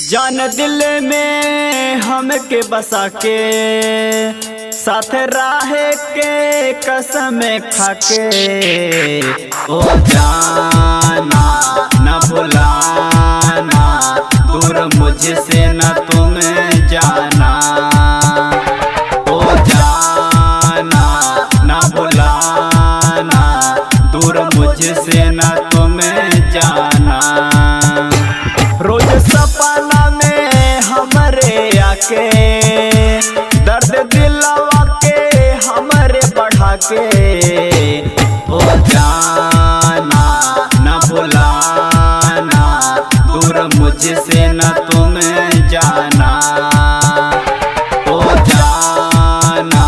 जान दिल में हमके बसा के साथ राहे के कसम खाके ओ जाना न भुलाना दूर मुझसे न तुम जाना ओ जाना न भुलाना दूर मुझसे न तुम जाना। रोज सपना में हमरे आके दर्द दिलवा के हमरे बढ़ा के ओ जाना न भुलाना दूर मुझसे न तुम जाना ओ जाना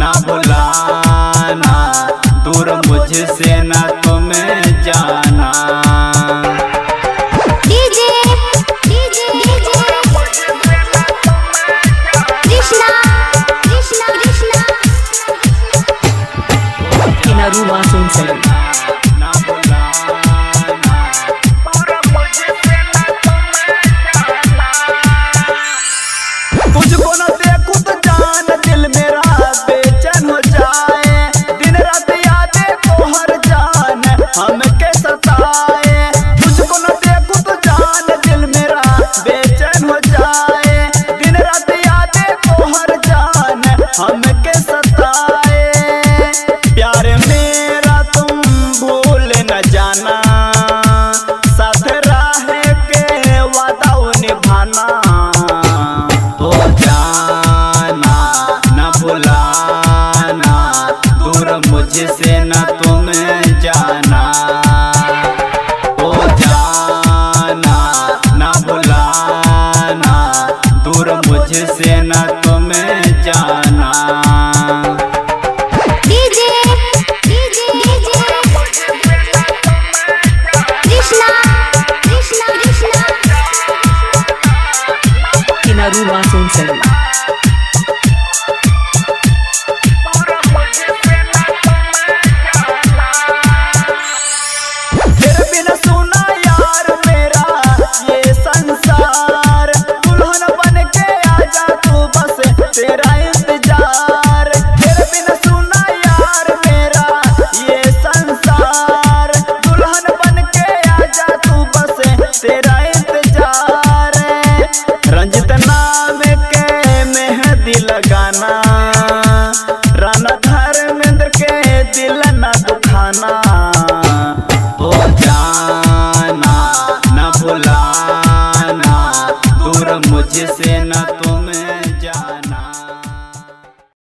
न भुलाना दूर मुझसे न तुम जाना। तुझको न देखूं तो जान दिल मेरा बेचैन हो जाए, दिन रात यादें तो हर जान हमके सताए। तुझको न देखूं तो जान दिल मेरा बेचैन हो जाए, दिन रात यादें तो हर जान हमके सताए। प्यार मेरा तुम भूल न जाना, साथ राह के वादा निभाना ओ जाना न भुलाना दूर मुझसे न तुम जाना ओ जाना न भुलाना दूर मुझसे न तुम जाना। तेरे बिना सुना यार मेरा ये संसार, दुल्हन बन के आजा तू बस तेरा इंतजार। तेरे बिना सुना यार मेरा ये संसार, दुल्हन बन के आजा तू बस तेरा इंतजार। रंजित नाम के मेहंदी लगाना, राणा धर्मेंद्र के दिल न दुखाना ओ जाना न भुलाना दूर मुझसे न तुम